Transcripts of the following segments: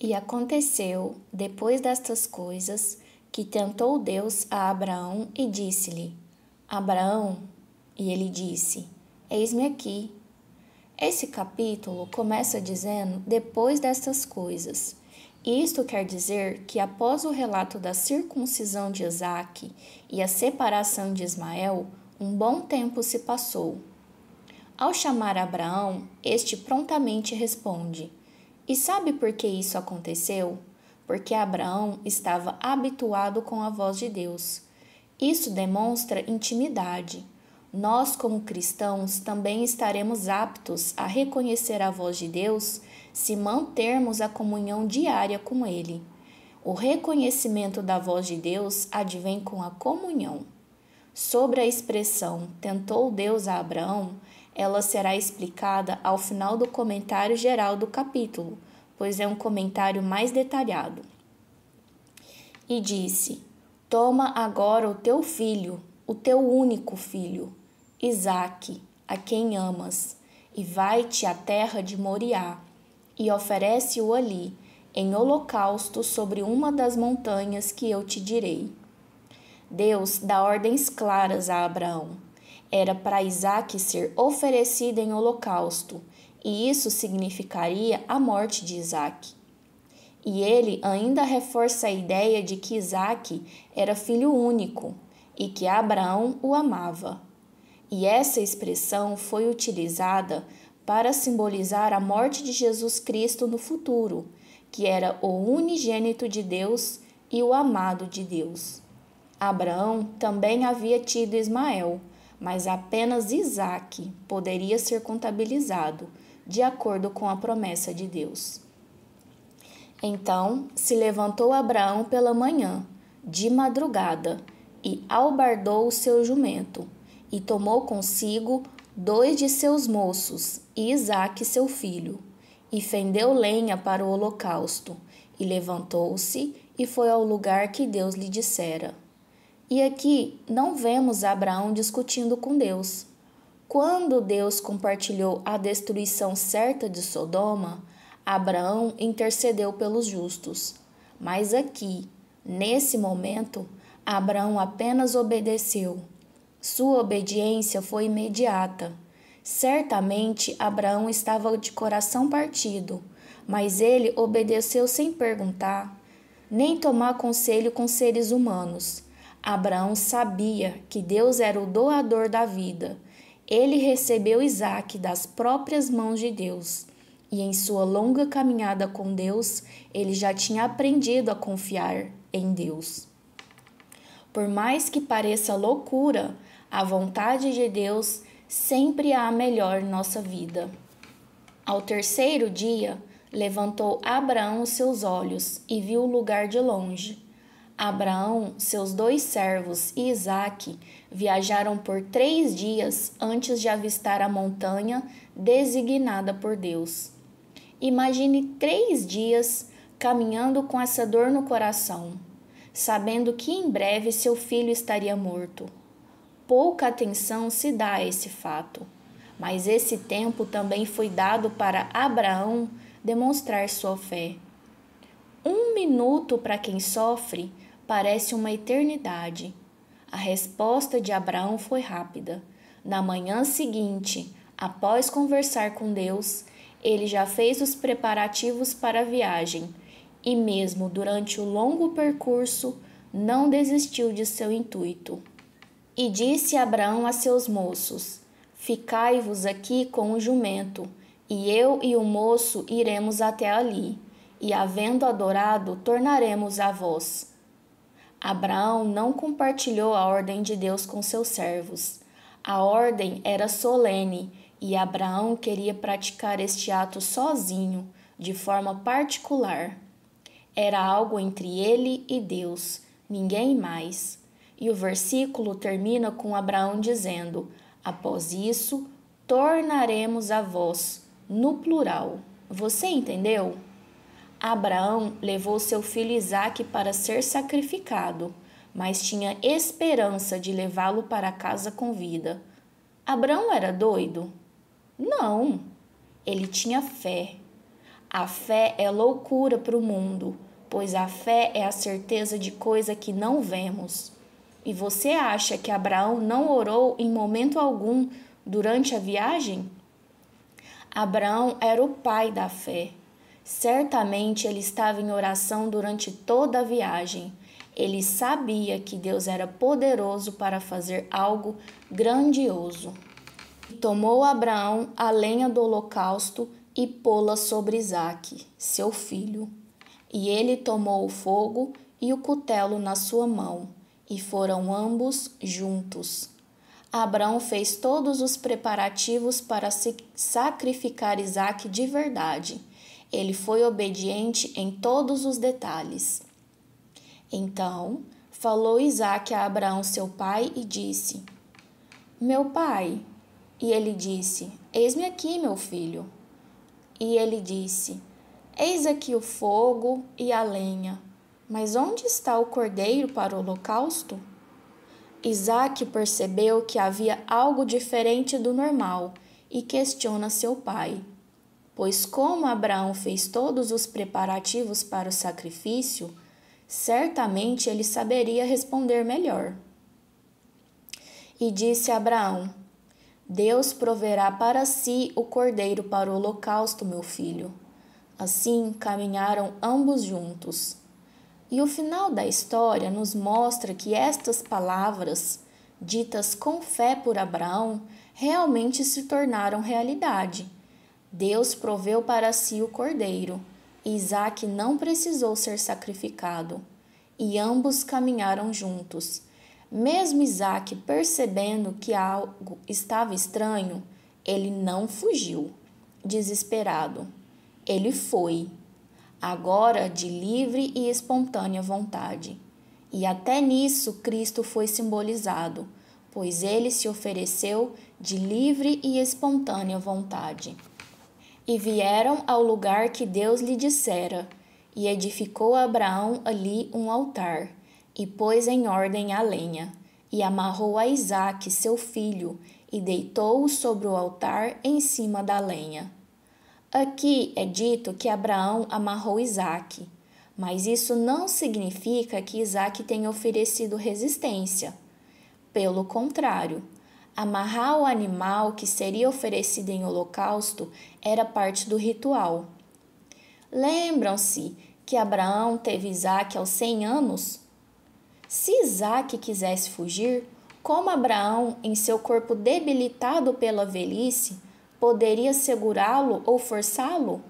E aconteceu, depois destas coisas, que tentou Deus a Abraão e disse-lhe: Abraão, e ele disse: Eis-me aqui. Esse capítulo começa dizendo depois destas coisas. Isto quer dizer que após o relato da circuncisão de Isaque e a separação de Ismael, um bom tempo se passou. Ao chamar Abraão, este prontamente responde: E sabe por que isso aconteceu? Porque Abraão estava habituado com a voz de Deus. Isso demonstra intimidade. Nós, como cristãos, também estaremos aptos a reconhecer a voz de Deus se mantermos a comunhão diária com Ele. O reconhecimento da voz de Deus advém com a comunhão. Sobre a expressão tentou Deus a Abraão, ela será explicada ao final do comentário geral do capítulo, pois é um comentário mais detalhado. E disse: Toma agora o teu filho, o teu único filho, Isaque, a quem amas, e vai-te à terra de Moriá, e oferece-o ali, em holocausto sobre uma das montanhas que eu te direi. Deus dá ordens claras a Abraão. Era para Isaque ser oferecido em holocausto, e isso significaria a morte de Isaque. E ele ainda reforça a ideia de que Isaque era filho único e que Abraão o amava. E essa expressão foi utilizada para simbolizar a morte de Jesus Cristo no futuro, que era o unigênito de Deus e o amado de Deus. Abraão também havia tido Ismael, mas apenas Isaque poderia ser contabilizado, de acordo com a promessa de Deus. Então se levantou Abraão pela manhã, de madrugada, e albardou o seu jumento, e tomou consigo 2 de seus moços, e Isaque seu filho, e fendeu lenha para o holocausto, e levantou-se e foi ao lugar que Deus lhe dissera. E aqui não vemos Abraão discutindo com Deus. Quando Deus compartilhou a destruição certa de Sodoma, Abraão intercedeu pelos justos. Mas aqui, nesse momento, Abraão apenas obedeceu. Sua obediência foi imediata. Certamente Abraão estava de coração partido, mas ele obedeceu sem perguntar, nem tomar conselho com seres humanos. Abraão sabia que Deus era o doador da vida. Ele recebeu Isaque das próprias mãos de Deus, e em sua longa caminhada com Deus, ele já tinha aprendido a confiar em Deus. Por mais que pareça loucura, a vontade de Deus sempre há a melhor em nossa vida. Ao terceiro dia, levantou Abraão os seus olhos e viu o lugar de longe. Abraão, seus 2 servos e Isaque viajaram por 3 dias antes de avistar a montanha designada por Deus. Imagine 3 dias caminhando com essa dor no coração, sabendo que em breve seu filho estaria morto. Pouca atenção se dá a esse fato, mas esse tempo também foi dado para Abraão demonstrar sua fé. 1 minuto para quem sofre parece uma eternidade. A resposta de Abraão foi rápida. Na manhã seguinte, após conversar com Deus, ele já fez os preparativos para a viagem e, mesmo durante o longo percurso, não desistiu de seu intuito. E disse Abraão a seus moços: Ficai-vos aqui com o jumento, e eu e o moço iremos até ali, e havendo adorado, tornaremos a vós. Abraão não compartilhou a ordem de Deus com seus servos. A ordem era solene e Abraão queria praticar este ato sozinho, de forma particular. Era algo entre ele e Deus, ninguém mais. E o versículo termina com Abraão dizendo: após isso, tornaremos a vós, no plural. Você entendeu? Abraão levou seu filho Isaque para ser sacrificado, mas tinha esperança de levá-lo para casa com vida. Abraão era doido? Não, ele tinha fé. A fé é loucura para o mundo, pois a fé é a certeza de coisa que não vemos. E você acha que Abraão não orou em momento algum durante a viagem? Abraão era o pai da fé. Certamente ele estava em oração durante toda a viagem. Ele sabia que Deus era poderoso para fazer algo grandioso. E tomou Abraão a lenha do holocausto e pô-la sobre Isaque, seu filho. E ele tomou o fogo e o cutelo na sua mão, e foram ambos juntos. Abraão fez todos os preparativos para sacrificar Isaque de verdade. Ele foi obediente em todos os detalhes. Então falou Isaque a Abraão seu pai e disse: Meu pai. E ele disse: Eis-me aqui, meu filho. E ele disse: Eis aqui o fogo e a lenha, mas onde está o cordeiro para o holocausto? Isaque percebeu que havia algo diferente do normal e questiona seu pai, pois como Abraão fez todos os preparativos para o sacrifício, certamente ele saberia responder melhor. E disse a Abraão: Deus proverá para si o cordeiro para o holocausto, meu filho. Assim caminharam ambos juntos. E o final da história nos mostra que estas palavras, ditas com fé por Abraão, realmente se tornaram realidade. Deus proveu para si o cordeiro. Isaque não precisou ser sacrificado. E ambos caminharam juntos. Mesmo Isaque percebendo que algo estava estranho, ele não fugiu, desesperado. Ele foi, agora de livre e espontânea vontade. E até nisso Cristo foi simbolizado, pois ele se ofereceu de livre e espontânea vontade. E vieram ao lugar que Deus lhe dissera, e edificou Abraão ali um altar, e pôs em ordem a lenha, e amarrou a Isaque, seu filho, e deitou-o sobre o altar em cima da lenha. Aqui é dito que Abraão amarrou Isaque, mas isso não significa que Isaque tenha oferecido resistência. Pelo contrário, amarrar o animal que seria oferecido em holocausto era parte do ritual. Lembram-se que Abraão teve Isaque aos 100 anos? Se Isaque quisesse fugir, como Abraão, em seu corpo debilitado pela velhice, poderia segurá-lo ou forçá-lo?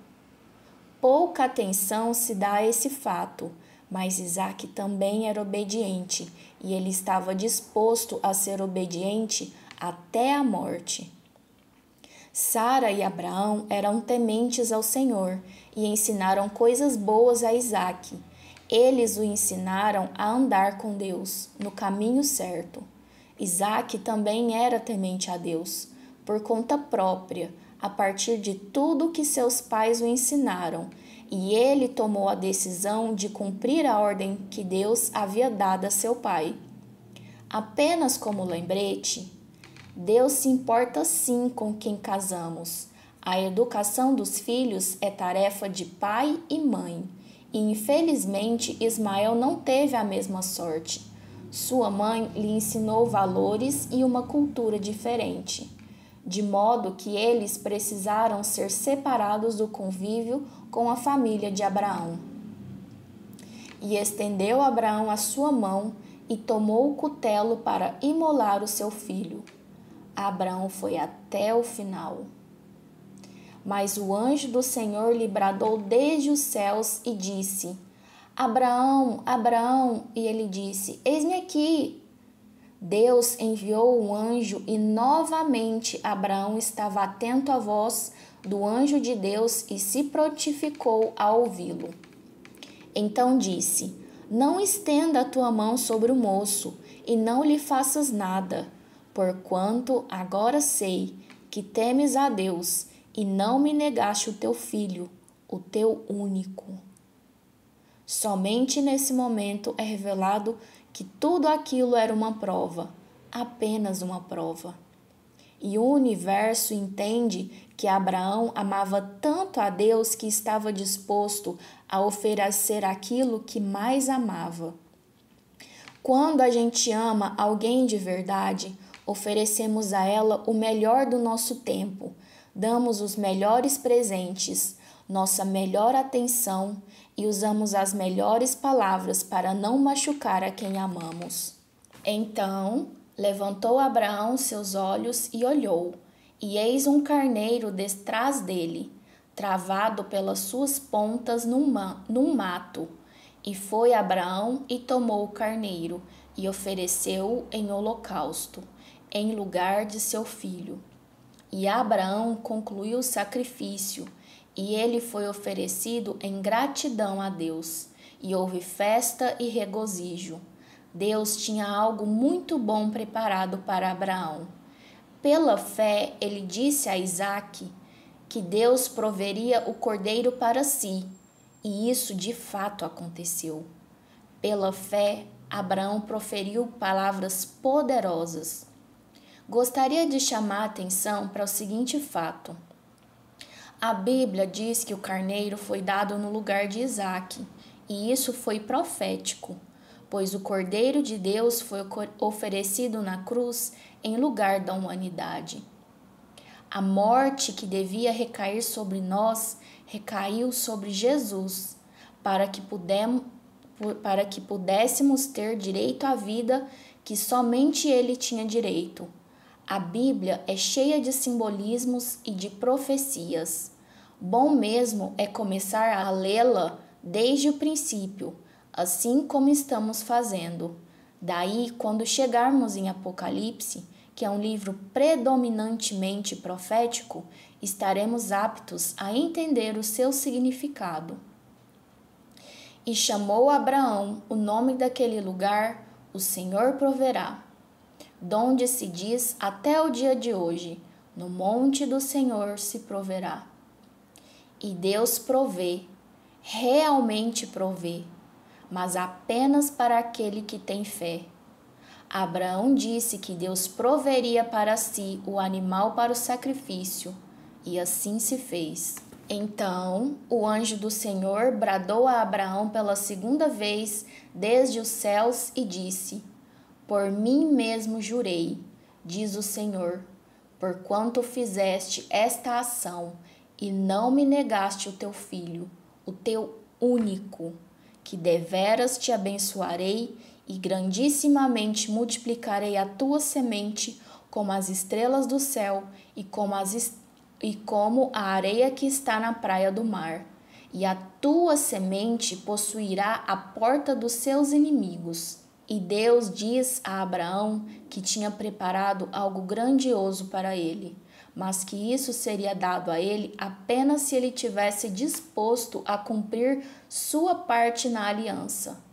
Pouca atenção se dá a esse fato, mas Isaque também era obediente e ele estava disposto a ser obediente até a morte. Sara e Abraão eram tementes ao Senhor e ensinaram coisas boas a Isaque. Eles o ensinaram a andar com Deus, no caminho certo. Isaque também era temente a Deus, por conta própria, a partir de tudo que seus pais o ensinaram, e ele tomou a decisão de cumprir a ordem que Deus havia dado a seu pai. Apenas como lembrete, Deus se importa sim com quem casamos. A educação dos filhos é tarefa de pai e mãe, e infelizmente Ismael não teve a mesma sorte. Sua mãe lhe ensinou valores e uma cultura diferente, de modo que eles precisaram ser separados do convívio com a família de Abraão. E estendeu Abraão a sua mão e tomou o cutelo para imolar o seu filho. Abraão foi até o final. Mas o anjo do Senhor lhe bradou desde os céus e disse: Abraão, Abraão, e ele disse: Eis-me aqui. Deus enviou um anjo e novamente Abraão estava atento à voz do anjo de Deus e se prontificou a ouvi-lo. Então disse: Não estenda a tua mão sobre o moço e não lhe faças nada, porquanto agora sei que temes a Deus e não me negaste o teu filho, o teu único. Somente nesse momento é revelado que tudo aquilo era uma prova, apenas uma prova. E o universo entende que Abraão amava tanto a Deus que estava disposto a oferecer aquilo que mais amava. Quando a gente ama alguém de verdade, oferecemos a ela o melhor do nosso tempo, damos os melhores presentes, nossa melhor atenção e usamos as melhores palavras para não machucar a quem amamos. Então, levantou Abraão seus olhos e olhou, e eis um carneiro detrás dele, travado pelas suas pontas num mato. E foi Abraão e tomou o carneiro, e ofereceu-o em holocausto, em lugar de seu filho. E Abraão concluiu o sacrifício, e ele foi oferecido em gratidão a Deus, e houve festa e regozijo. Deus tinha algo muito bom preparado para Abraão. Pela fé, ele disse a Isaque que Deus proveria o cordeiro para si, e isso de fato aconteceu. Pela fé, Abraão proferiu palavras poderosas. Gostaria de chamar a atenção para o seguinte fato. A Bíblia diz que o carneiro foi dado no lugar de Isaque, e isso foi profético, pois o Cordeiro de Deus foi oferecido na cruz em lugar da humanidade. A morte que devia recair sobre nós recaiu sobre Jesus, para que pudéssemos ter direito à vida que somente ele tinha direito. A Bíblia é cheia de simbolismos e de profecias. Bom mesmo é começar a lê-la desde o princípio, assim como estamos fazendo. Daí, quando chegarmos em Apocalipse, que é um livro predominantemente profético, estaremos aptos a entender o seu significado. E chamou Abraão o nome daquele lugar, o Senhor proverá, donde se diz até o dia de hoje, no monte do Senhor se proverá. E Deus provê, realmente provê, mas apenas para aquele que tem fé. Abraão disse que Deus proveria para si o animal para o sacrifício, e assim se fez. Então, o anjo do Senhor bradou a Abraão pela segunda vez desde os céus e disse: Por mim mesmo jurei, diz o Senhor, porquanto fizeste esta ação e não me negaste o teu filho, o teu único, que deveras te abençoarei e grandissimamente multiplicarei a tua semente como as estrelas do céu e como a areia que está na praia do mar. E a tua semente possuirá a porta dos seus inimigos. E Deus diz a Abraão que tinha preparado algo grandioso para ele, mas que isso seria dado a ele apenas se ele tivesse disposto a cumprir sua parte na aliança.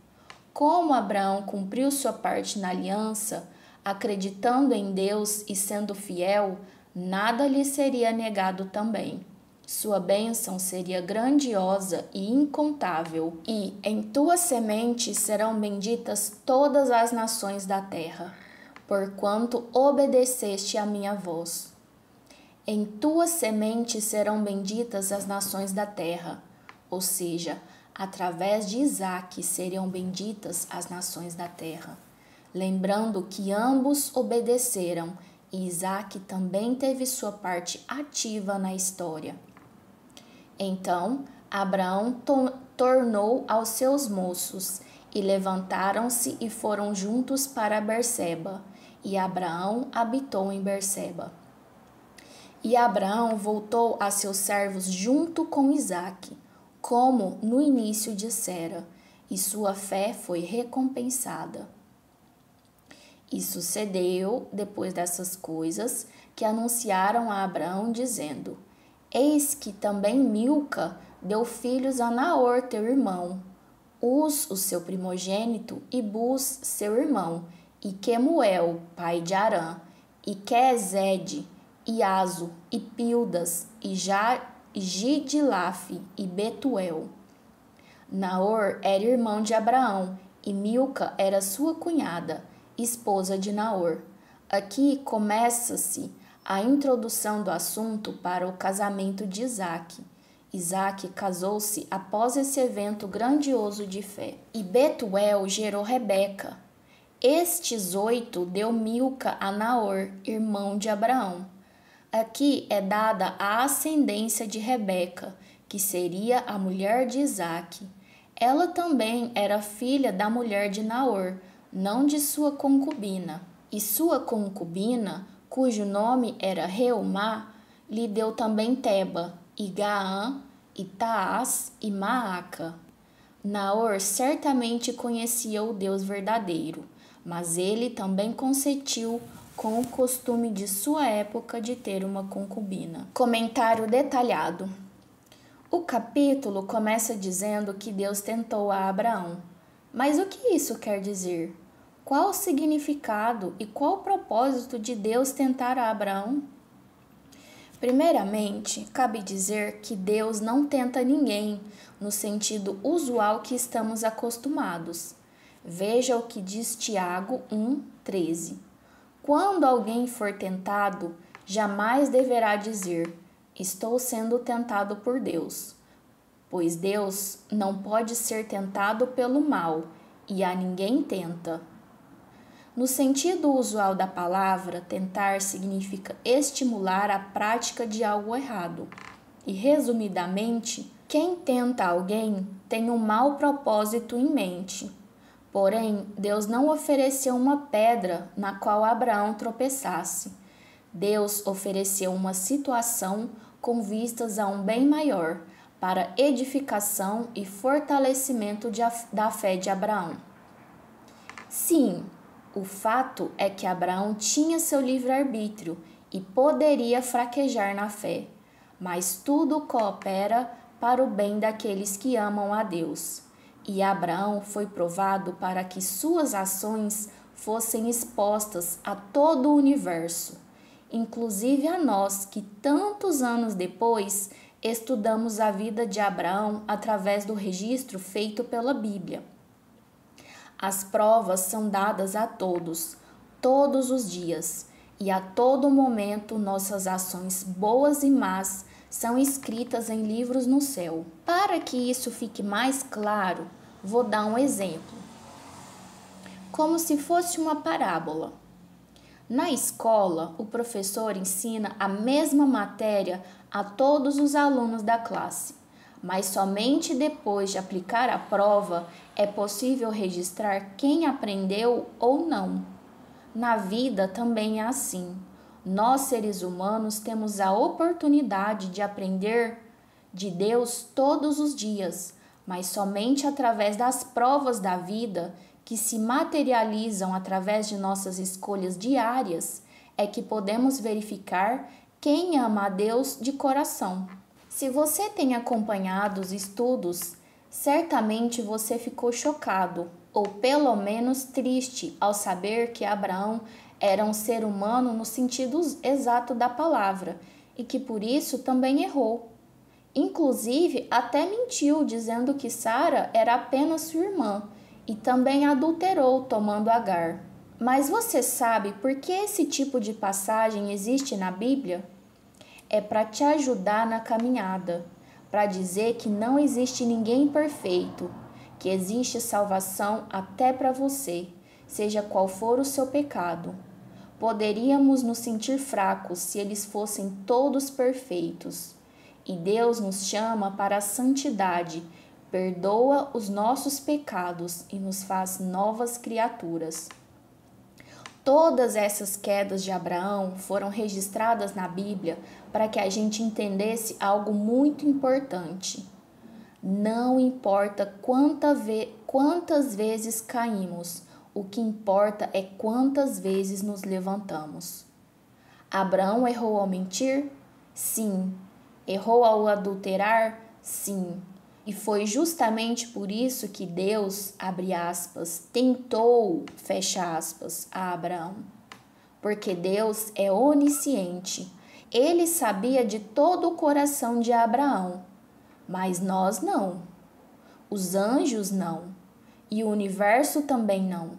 Como Abraão cumpriu sua parte na aliança, acreditando em Deus e sendo fiel, nada lhe seria negado também. Sua bênção seria grandiosa e incontável, e em tua semente serão benditas todas as nações da terra, porquanto obedeceste à minha voz. Em tua semente serão benditas as nações da terra, ou seja, através de Isaque seriam benditas as nações da terra. Lembrando que ambos obedeceram, e Isaque também teve sua parte ativa na história. Então, Abraão tornou aos seus moços, e levantaram-se e foram juntos para Berseba, e Abraão habitou em Berseba. E Abraão voltou a seus servos junto com Isaque, como no início dissera, e sua fé foi recompensada. E sucedeu, depois dessas coisas, que anunciaram a Abraão, dizendo: Eis que também Milca deu filhos a Naor, teu irmão, Uz, o seu primogênito, e Buz, seu irmão, e Quemuel, pai de Arã, e Quezede, e Azo, e Pildas, e Gidilafe, e Betuel. Naor era irmão de Abraão, e Milca era sua cunhada, esposa de Naor. Aqui começa-se a introdução do assunto para o casamento de Isaque. Isaque casou-se após esse evento grandioso de fé. E Betuel gerou Rebeca. Estes 8 deu Milca a Naor, irmão de Abraão. Aqui é dada a ascendência de Rebeca, que seria a mulher de Isaque. Ela também era filha da mulher de Naor, não de sua concubina. E sua concubina, cujo nome era Reumá, lhe deu também Teba, e Gaã, e Taás, e Maaca. Naor certamente conhecia o Deus verdadeiro, mas ele também consentiu com o costume de sua época de ter uma concubina. Comentário detalhado. O capítulo começa dizendo que Deus tentou a Abraão. Mas o que isso quer dizer? Qual o significado e qual o propósito de Deus tentar a Abraão? Primeiramente, cabe dizer que Deus não tenta ninguém no sentido usual que estamos acostumados. Veja o que diz Tiago 1,13. Quando alguém for tentado, jamais deverá dizer: estou sendo tentado por Deus, pois Deus não pode ser tentado pelo mal, e a ninguém tenta. No sentido usual da palavra, tentar significa estimular a prática de algo errado. E, resumidamente, quem tenta alguém tem um mau propósito em mente. Porém, Deus não ofereceu uma pedra na qual Abraão tropeçasse. Deus ofereceu uma situação com vistas a um bem maior, para edificação e fortalecimento da fé de Abraão. Sim, o fato é que Abraão tinha seu livre-arbítrio e poderia fraquejar na fé, mas tudo coopera para o bem daqueles que amam a Deus. E Abraão foi provado para que suas ações fossem expostas a todo o universo, inclusive a nós que tantos anos depois estudamos a vida de Abraão através do registro feito pela Bíblia. As provas são dadas a todos, todos os dias, e a todo momento nossas ações boas e más são escritas em livros no céu. Para que isso fique mais claro, vou dar um exemplo. Como se fosse uma parábola. Na escola, o professor ensina a mesma matéria a todos os alunos da classe, mas somente depois de aplicar a prova é possível registrar quem aprendeu ou não. Na vida também é assim. Nós, seres humanos, temos a oportunidade de aprender de Deus todos os dias, mas somente através das provas da vida, que se materializam através de nossas escolhas diárias, é que podemos verificar quem ama a Deus de coração. Se você tem acompanhado os estudos, certamente você ficou chocado, ou pelo menos triste, ao saber que Abraão era um ser humano no sentido exato da palavra, e que por isso também errou. Inclusive, até mentiu, dizendo que Sara era apenas sua irmã, e também adulterou, tomando Agar. Mas você sabe por que esse tipo de passagem existe na Bíblia? É para te ajudar na caminhada, para dizer que não existe ninguém perfeito, que existe salvação até para você, seja qual for o seu pecado. Poderíamos nos sentir fracos se eles fossem todos perfeitos. E Deus nos chama para a santidade, perdoa os nossos pecados e nos faz novas criaturas. Todas essas quedas de Abraão foram registradas na Bíblia para que a gente entendesse algo muito importante. Não importa quantas vezes caímos, o que importa é quantas vezes nos levantamos. Abraão errou ao mentir? Sim. Errou ao adulterar? Sim. E foi justamente por isso que Deus, abre aspas, tentou, fecha aspas, a Abraão. Porque Deus é onisciente. Ele sabia de todo o coração de Abraão, mas nós não. Os anjos não. E o universo também não.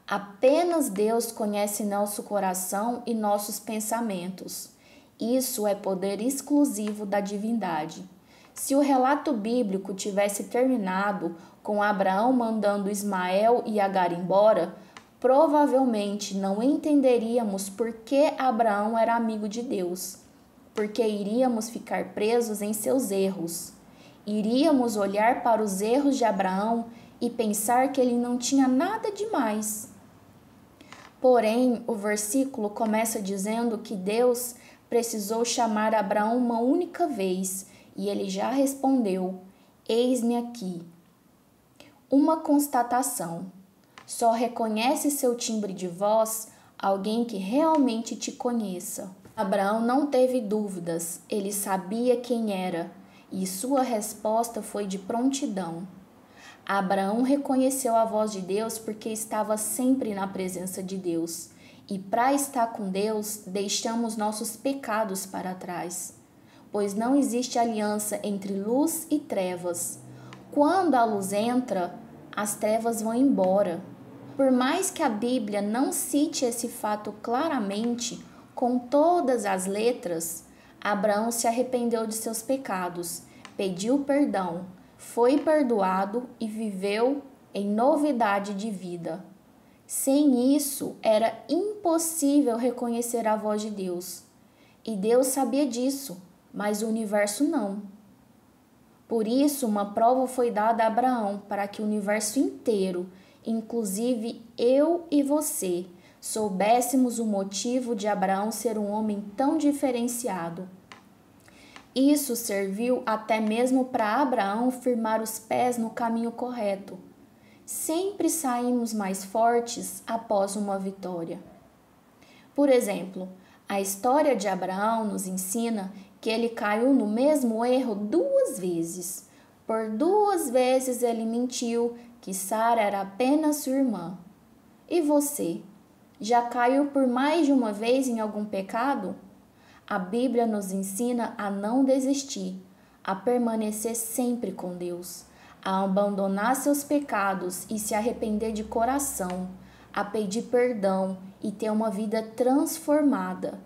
Apenas Deus conhece nosso coração e nossos pensamentos. Isso é poder exclusivo da divindade. Se o relato bíblico tivesse terminado com Abraão mandando Ismael e Agar embora, provavelmente não entenderíamos por que Abraão era amigo de Deus, porque iríamos ficar presos em seus erros. Iríamos olhar para os erros de Abraão e pensar que ele não tinha nada demais. Porém, o versículo começa dizendo que Deus precisou chamar Abraão uma única vez e ele já respondeu: Eis-me aqui. Uma constatação: só reconhece seu timbre de voz alguém que realmente te conheça. Abraão não teve dúvidas, ele sabia quem era e sua resposta foi de prontidão. Abraão reconheceu a voz de Deus porque estava sempre na presença de Deus. E para estar com Deus, deixamos nossos pecados para trás. Pois não existe aliança entre luz e trevas. Quando a luz entra, as trevas vão embora. Por mais que a Bíblia não cite esse fato claramente, com todas as letras, Abraão se arrependeu de seus pecados, pediu perdão, foi perdoado e viveu em novidade de vida. Sem isso, era impossível reconhecer a voz de Deus. E Deus sabia disso, mas o universo não. Por isso, uma prova foi dada a Abraão para que o universo inteiro, inclusive eu e você, soubéssemos o motivo de Abraão ser um homem tão diferenciado. Isso serviu até mesmo para Abraão firmar os pés no caminho correto. Sempre saímos mais fortes após uma vitória. Por exemplo, a história de Abraão nos ensina que ele caiu no mesmo erro 2 vezes. Por 2 vezes ele mentiu que Sara era apenas sua irmã. E você? Já caiu por mais de uma vez em algum pecado? A Bíblia nos ensina a não desistir, a permanecer sempre com Deus, a abandonar seus pecados e se arrepender de coração, a pedir perdão e ter uma vida transformada.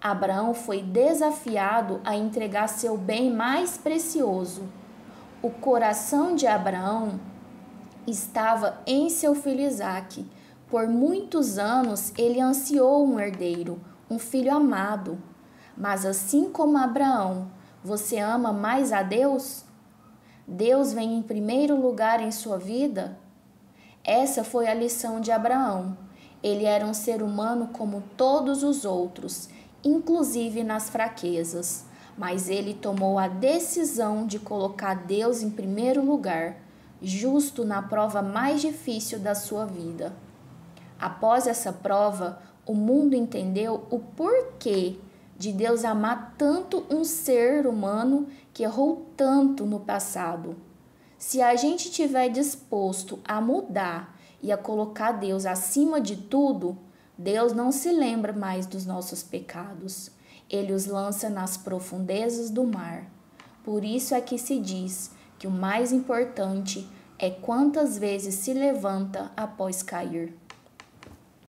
Abraão foi desafiado a entregar seu bem mais precioso. O coração de Abraão estava em seu filho Isaque. Por muitos anos ele ansiou um herdeiro, um filho amado. Mas assim como Abraão, você ama mais a Deus? Deus vem em primeiro lugar em sua vida? Essa foi a lição de Abraão. Ele era um ser humano como todos os outros, inclusive nas fraquezas. Mas ele tomou a decisão de colocar Deus em primeiro lugar, justo na prova mais difícil da sua vida. Após essa prova, o mundo entendeu o porquê de Deus amar tanto um ser humano que errou tanto no passado. Se a gente estiver disposto a mudar e a colocar Deus acima de tudo, Deus não se lembra mais dos nossos pecados. Ele os lança nas profundezas do mar. Por isso é que se diz que o mais importante é quantas vezes se levanta após cair.